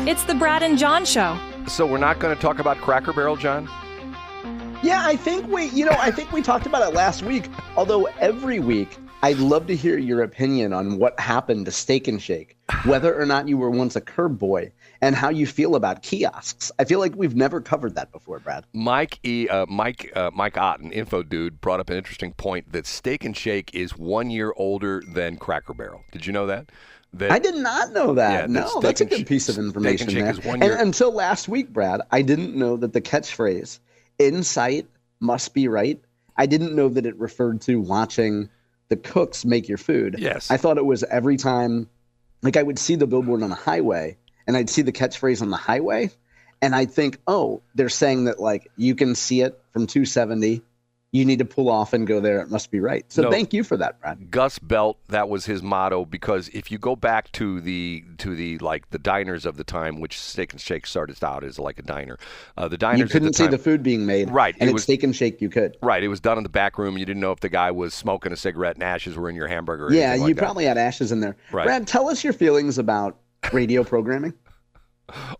It's the Brad and John Show. So we're not going to talk about Cracker Barrel, John? Yeah, I think we talked about it last week. Although every week, I'd love to hear your opinion on what happened to Steak and Shake, whether or not you were once a curb boy, and how you feel about kiosks. I feel like we've never covered that before, Brad. Mike Otten, info dude, brought up an interesting point that Steak and Shake is 1 year older than Cracker Barrel. Did you know that? I did not know that. Yeah, no, that's a good piece of information there. And until last week, Brad, I didn't know that the catchphrase, "in sight must be right," I didn't know that it referred to watching the cooks make your food. Yes. I thought it was every time, like I would see the billboard on the highway, and I'd see the catchphrase on the highway, and I'd think, oh, they're saying that, like, you can see it from 270. You need to pull off and go there. It must be right. So thank you for that, Brad. Gus Belt, that was his motto, because if you go back to the diners of the time, which Steak and Shake started out as like a diner, the diners you couldn't at the time, see the food being made, right? And it's Steak and Shake you could, right? It was done in the back room. You didn't know if the guy was smoking a cigarette and ashes were in your hamburger. Or yeah, you probably had ashes in there. Right. Brad, tell us your feelings about radio programming.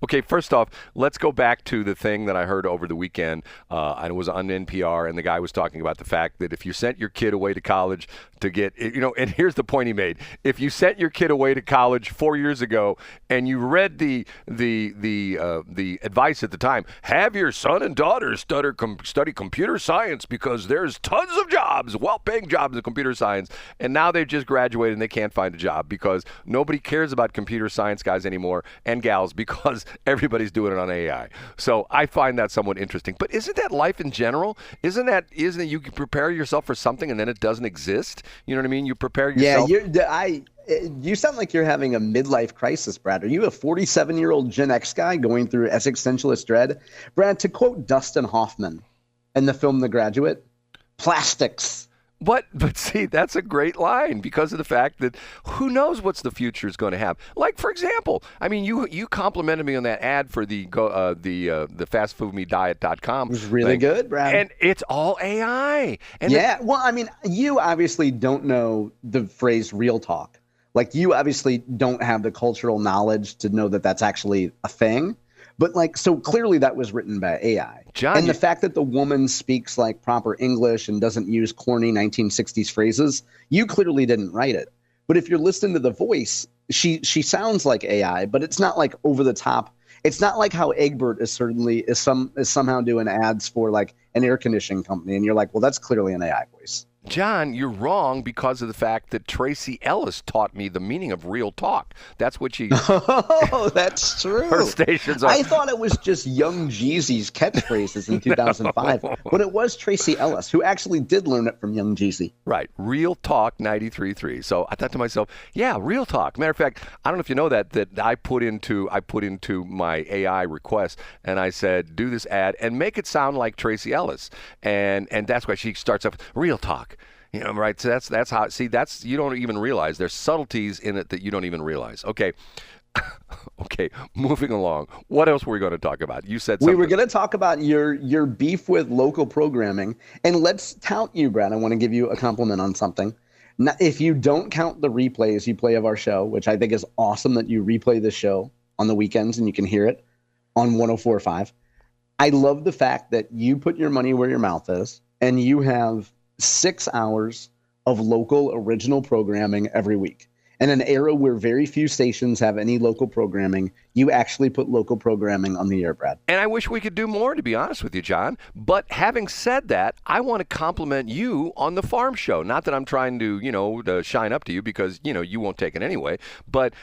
Okay, first off, let's go back to the thing that I heard over the weekend. And it was on NPR, and the guy was talking about the fact that if you sent your kid away to college to get, and here's the point he made: if you sent your kid away to college 4 years ago and you read the advice at the time, have your son and daughter study computer science because there's tons of jobs, well-paying jobs in computer science, and now they've just graduated and they can't find a job because nobody cares about computer science guys anymore and gals because everybody's doing it on AI. So I find that somewhat interesting. But isn't that life in general? Isn't it you can prepare yourself for something and then it doesn't exist? You know what I mean? You prepare yourself. Yeah, you sound like you're having a midlife crisis, Brad. Are you a 47-year-old Gen X guy going through existentialist dread? Brad, to quote Dustin Hoffman in the film The Graduate, plastics. But see, that's a great line because of the fact that who knows what's the future is going to have. Like, for example, I mean, you complimented me on that ad for the fastfoodmediet.com. It was really good, Brad. And it's all AI. And well, I mean, you obviously don't know the phrase real talk. Like, you obviously don't have the cultural knowledge to know that that's actually a thing. But, like, so clearly that was written by AI. John, and the fact that the woman speaks, like, proper English and doesn't use corny 1960s phrases, you clearly didn't write it. But if you're listening to the voice, she sounds like AI, but it's not, like, over the top. It's not like how Egbert is somehow doing ads for, like, an air conditioning company. And you're like, well, that's clearly an AI voice. John, you're wrong because of the fact that Tracy Ellis taught me the meaning of real talk. That's what she... Oh, that's true. Her stations are... I thought it was just Young Jeezy's catchphrases in 2005, but it was Tracy Ellis who actually did learn it from Young Jeezy. Right. Real Talk 93.3. So I thought to myself, yeah, Real Talk. Matter of fact, I don't know if you know that I put into my AI request and I said, do this ad and make it sound like Tracy Ellis. And that's why she starts up, Real Talk. You know, right? So that's how. See, you don't even realize there's subtleties in it that you don't even realize. Okay, okay. Moving along. What else were we going to talk about? You said something. We were going to talk about your beef with local programming, and let's tout you, Brad. I want to give you a compliment on something. Now, if you don't count the replays you play of our show, which I think is awesome that you replay the show on the weekends and you can hear it on 104.5. I love the fact that you put your money where your mouth is, and you have 6 hours of local original programming every week. In an era where very few stations have any local programming, you actually put local programming on the air, Brad. And I wish we could do more, to be honest with you, John. But having said that, I want to compliment you on the farm show. Not that I'm trying to, to shine up to you because, you won't take it anyway. But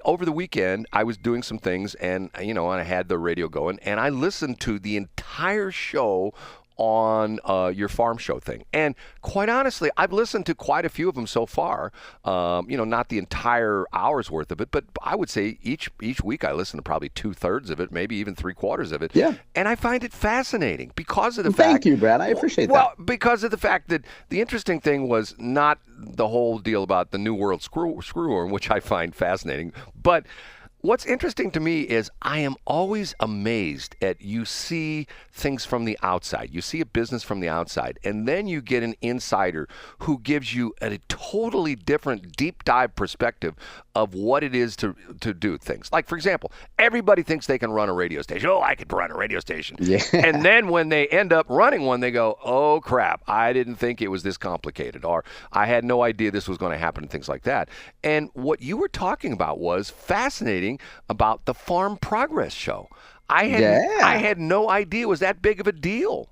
over the weekend, I was doing some things and I had the radio going and I listened to the entire show on your farm show thing. And quite honestly, I've listened to quite a few of them so far. Not the entire hour's worth of it, but I would say each week I listen to probably 2/3 of it, maybe even 3/4 of it. Yeah. And I find it fascinating because of the fact... Thank you, Brad. I appreciate that. Well, because of the fact that the interesting thing was not the whole deal about the New World screwworm, which I find fascinating, but What's interesting to me is I am always amazed at you see things from the outside. You see a business from the outside, and then you get an insider who gives you a totally different deep dive perspective of what it is to do things. Like, for example, everybody thinks they can run a radio station. Oh, I could run a radio station. Yeah. And then when they end up running one, they go, oh, crap, I didn't think it was this complicated, or I had no idea this was going to happen, and things like that. And what you were talking about was fascinating about the Farm Progress Show. I had no idea it was that big of a deal.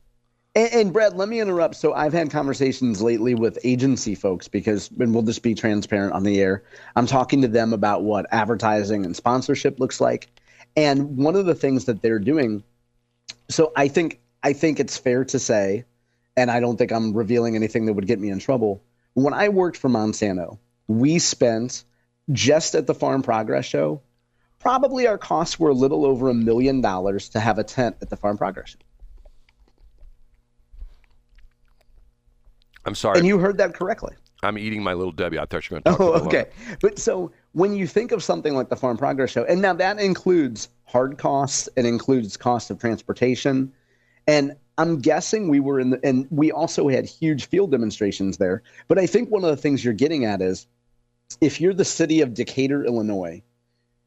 And Brad, let me interrupt. So I've had conversations lately with agency folks because, and we'll just be transparent on the air, I'm talking to them about what advertising and sponsorship looks like. And one of the things that they're doing, so I think it's fair to say, and I don't think I'm revealing anything that would get me in trouble. When I worked for Monsanto, we spent just at the Farm Progress Show, probably our costs were a little over $1 million to have a tent at the Farm Progress Show. I'm sorry. And you heard that correctly. I'm eating my Little Debbie. I thought you were going to talk about okay. But so when you think of something like the Farm Progress Show, and now that includes hard costs, it includes cost of transportation, and I'm guessing we were and we also had huge field demonstrations there. But I think one of the things you're getting at is if you're the city of Decatur, Illinois,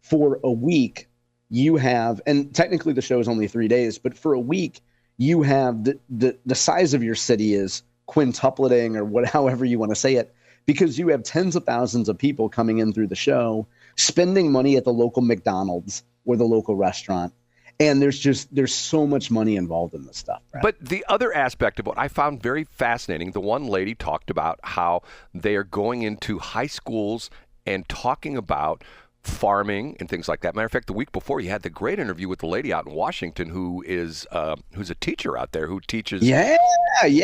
for a week, you have, and technically the show is only 3 days, but for a week, you have the size of your city is quintupling or however you want to say it, because you have tens of thousands of people coming in through the show, spending money at the local McDonald's or the local restaurant. And there's so much money involved in this stuff. Brad. But the other aspect of what I found very fascinating, the one lady talked about how they are going into high schools and talking about farming and things like that. Matter of fact, the week before, you had the great interview with the lady out in Washington who is who's a teacher out there who teaches. Yeah,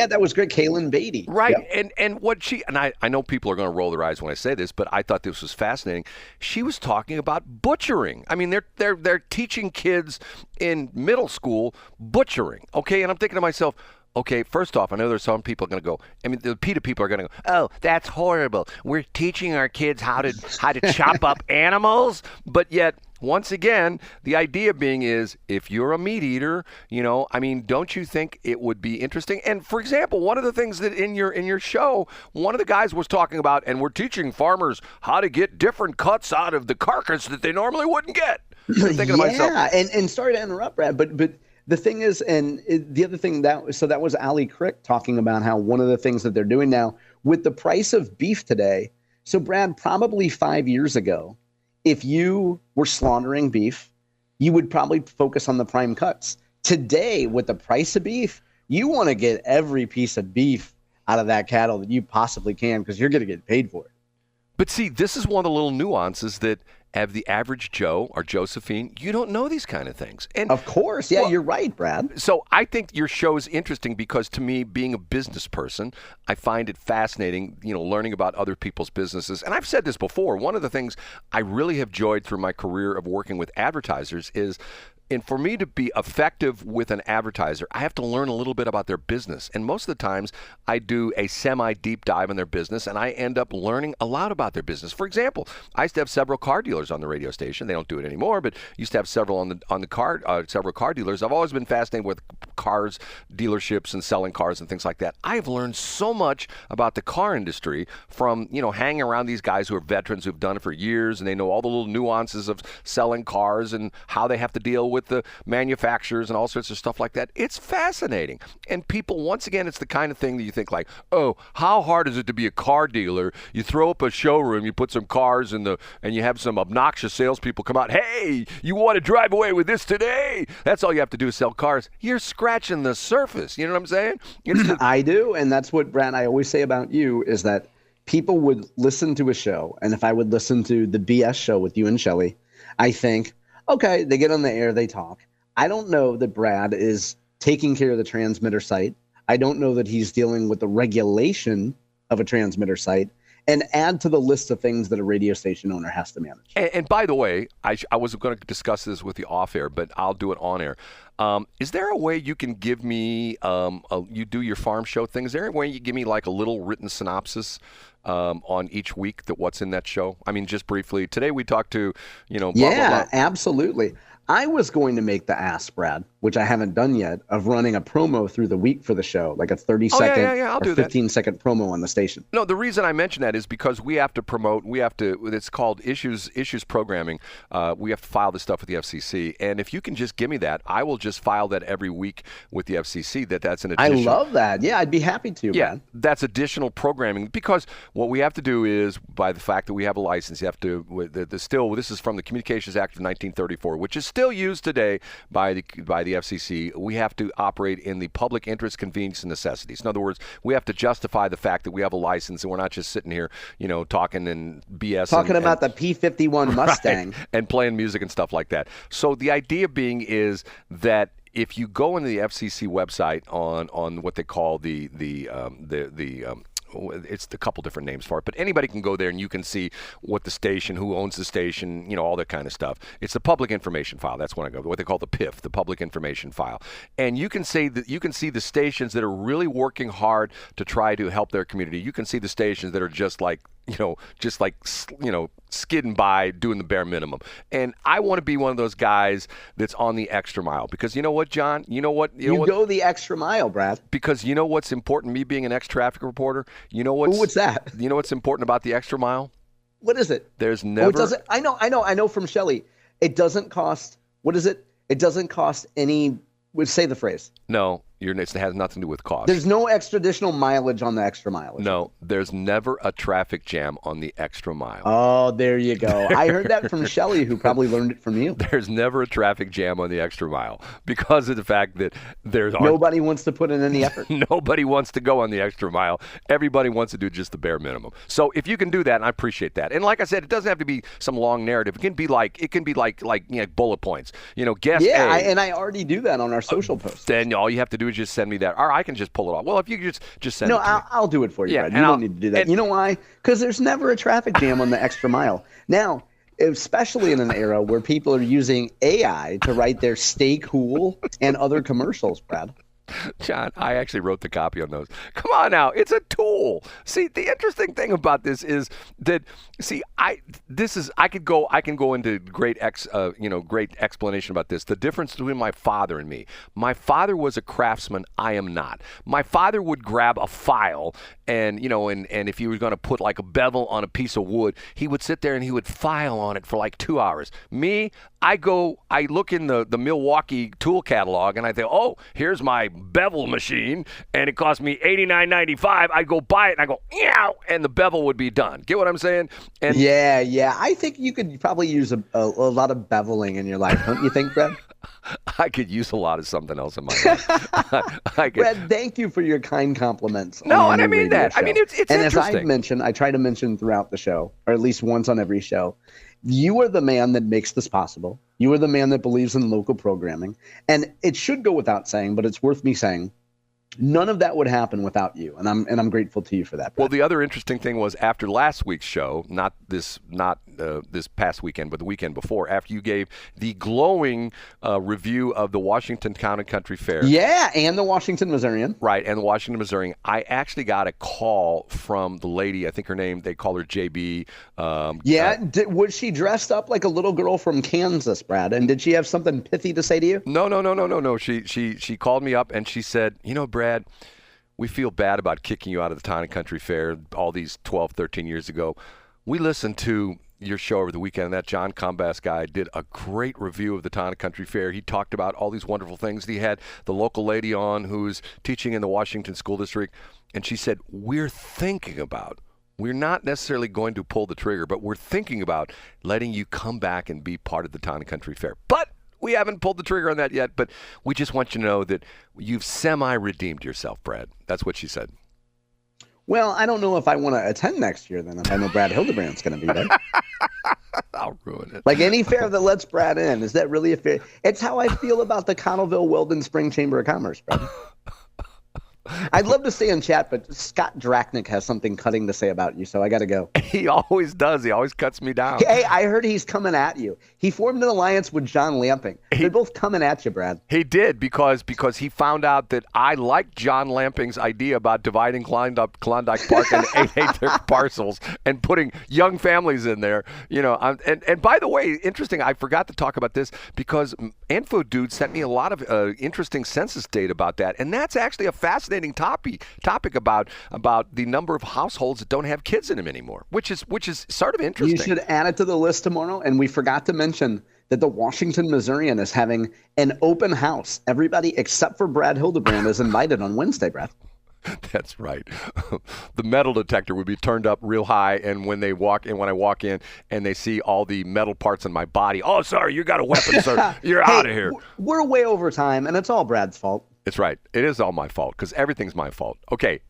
that was great, Kaylin Beatty. Right, yep. and what she and I know people are going to roll their eyes when I say this, but I thought this was fascinating. She was talking about butchering. I mean, they're teaching kids in middle school butchering. Okay, and I'm thinking to myself, okay, first off, I know there's some people going to go, I mean, the PETA people are going to go, oh, that's horrible. We're teaching our kids how to chop up animals. But yet, once again, the idea being is if you're a meat eater, I mean, don't you think it would be interesting? And for example, one of the things that in your show, one of the guys was talking about, and we're teaching farmers how to get different cuts out of the carcass that they normally wouldn't get. I'm thinking to myself. Yeah, and sorry to interrupt, Brad, but the thing is, the other thing that was Ali Crick talking about how one of the things that they're doing now with the price of beef today. So Brad, probably 5 years ago, if you were slaughtering beef, you would probably focus on the prime cuts. Today, with the price of beef, you want to get every piece of beef out of that cattle that you possibly can because you're going to get paid for it. But see, this is one of the little nuances that have the average Joe or Josephine, you don't know these kind of things. And of course. Yeah, you're right, Brad. So I think your show is interesting because to me, being a business person, I find it fascinating, learning about other people's businesses. And I've said this before, one of the things I really have enjoyed through my career of working with advertisers is, and for me to be effective with an advertiser, I have to learn a little bit about their business. And most of the times, I do a semi-deep dive in their business, and I end up learning a lot about their business. For example, I used to have several car dealers on the radio station. They don't do it anymore, but used to have several several car dealers. I've always been fascinated with cars, dealerships, and selling cars and things like that. I've learned so much about the car industry from hanging around these guys who are veterans who've done it for years, and they know all the little nuances of selling cars and how they have to deal with the manufacturers and all sorts of stuff like that. It's fascinating. And people, once again, it's the kind of thing that you think like, oh, how hard is it to be a car dealer? You throw up a showroom, you put some cars and you have some obnoxious salespeople come out. Hey, you want to drive away with this today? That's all you have to do is sell cars. You're scratching the surface. You know what I'm saying? I do. And that's what, Brad, I always say about you is that people would listen to a show. And if I would listen to the BS show with you and Shelley, I think, okay, they get on the air, they talk. I don't know that Brad is taking care of the transmitter site. I don't know that he's dealing with the regulation of a transmitter site. and add to the list of things that a radio station owner has to manage. And by the way, I was going to discuss this with you off air, but I'll do it on air. Is there a way you can give me, you do your farm show thing, is there a way you give me like a little written synopsis on each week that what's in that show? I mean, just briefly. Today we talked to, blah, yeah, blah, blah. Absolutely. I was going to make the ask, Brad, which I haven't done yet, of running a promo through the week for the show, like a 30-second I'll do or 15-second promo on the station. No, the reason I mention that is because we have to promote, it's called issues programming. We have to file this stuff with the FCC. And if you can just give me that, I will just file that every week with the FCC. That's an additional. I love that. Yeah, I'd be happy to, Yeah, Brad. that's additional programming, because what we have to do is, by the fact that we have a license, you have to, this is from the Communications Act of 1934, which is still used today by the FCC. We have to operate in the public interest, convenience, and necessities. In other words, we have to justify the fact that we have a license and we're not just sitting here, talking and BS. Talking about the P-51 Mustang. Right, and playing music and stuff like that. So the idea being is that if you go into the FCC website on what they call it's a couple different names for it, but anybody can go there and you can see what the station, who owns the station, all that kind of stuff. It's the public information file. That's when I go, what they call the PIF, the public information file. And you can see the stations that are really working hard to try to help their community. You can see the stations that are just like skidding by, doing the bare minimum. And I want to be one of those guys that's on the extra mile, because you know what, John? You go the extra mile, Brad. Because you know what's important, me being an ex-traffic reporter? What's that? You know what's important about the extra mile? What is it? There's never. It doesn't. I know from Shelley. It doesn't cost. What is it? It doesn't cost any. Say the phrase. No, it has nothing to do with cost. There's no extra additional mileage on the extra mileage. No, there's never a traffic jam on the extra mile. Oh, there you go. I heard that from Shelley, who probably learned it from you. There's never a traffic jam on the extra mile because of the fact that nobody wants to put in any effort. Nobody wants to go on the extra mile. Everybody wants to do just the bare minimum. So if you can do that, and I appreciate that. And like I said, it doesn't have to be some long narrative. It can be like bullet points. Guest A. And I already do that on our social posts. Then all you have to do is just send me that, or I can just pull it off. Well, if you just send it to me. I'll do it for you, Yeah, Brad. You don't need to do that. You know why? Because there's never a traffic jam on the extra mile. Now, especially in an era where people are using AI to write their stay cool and other commercials, Brad. John, I actually wrote the copy on those. Come on now, it's a tool. See, the interesting thing about this is that I can go into great explanation about this. The difference between my father and me. My father was a craftsman. I am not. My father would grab a file and if he was going to put like a bevel on a piece of wood, he would sit there and he would file on it for like 2 hours. Me, I look in the Milwaukee tool catalog and I think, oh, here's my bevel machine and it cost me $89.95. I go buy it and I go, yeah, and the bevel would be done. Get what I'm saying? And yeah. I think you could probably use a lot of beveling in your life, don't you think, Brad? I could use a lot of something else in my life. Brad, thank you for your kind compliments. No, and I mean that. Show. I mean, it's and interesting. as I try to mention throughout the show, or at least once on every show, you are the man that makes this possible. You are the man that believes in local programming. And it should go without saying, but it's worth me saying, none of that would happen without you, and I'm grateful to you for that, Brad. Well, the other interesting thing was after last week's show, not this past weekend, but the weekend before, after you gave the glowing review of the Washington Town and Country Fair. Yeah, and the Washington Missourian. Right, and the Washington Missourian. I actually got a call from the lady. I think her name, they call her JB. Was she dressed up like a little girl from Kansas, Brad? And did she have something pithy to say to you? No. She called me up and she said, Brad, we feel bad about kicking you out of the Town and Country Fair all these 12, 13 years ago. We listened to your show over the weekend, and that John Combest guy did a great review of the Town and Country Fair. He talked about all these wonderful things. He had the local lady on who's teaching in the Washington School District, and she said, we're not necessarily going to pull the trigger, but we're thinking about letting you come back and be part of the Town and Country Fair. But we haven't pulled the trigger on that yet, but we just want you to know that you've semi-redeemed yourself, Brad. That's what she said. Well, I don't know if I want to attend next year then, if I know Brad Hildebrand's going to be there. I'll ruin it. Like any fair that lets Brad in, is that really a fair? It's how I feel about the Connellville Weldon Spring Chamber of Commerce, Brad. I'd love to stay in chat, but Scott Draknick has something cutting to say about you, so I got to go. He always does. He always cuts me down. Hey, I heard he's coming at you. He formed an alliance with John Lamping. They're both coming at you, Brad. He did because he found out that I liked John Lamping's idea about dividing Klondike Park into 8 parcels and putting young families in there. And by the way, interesting, I forgot to talk about this because Info Dude sent me a lot of interesting census data about that, and that's actually a fascinating topic about the number of households that don't have kids in them anymore, which is sort of interesting. You should add it to the list tomorrow. And we forgot to mention that the Washington Missourian is having an open house. Everybody except for Brad Hildebrand is invited on Wednesday, Brad. That's right. The metal detector would be turned up real high, and when I walk in and they see all the metal parts in my body, oh, sorry, you got a weapon, sir. You're out of here. We're way over time, and it's all Brad's fault. It's right. It is all my fault because everything's my fault. Okay.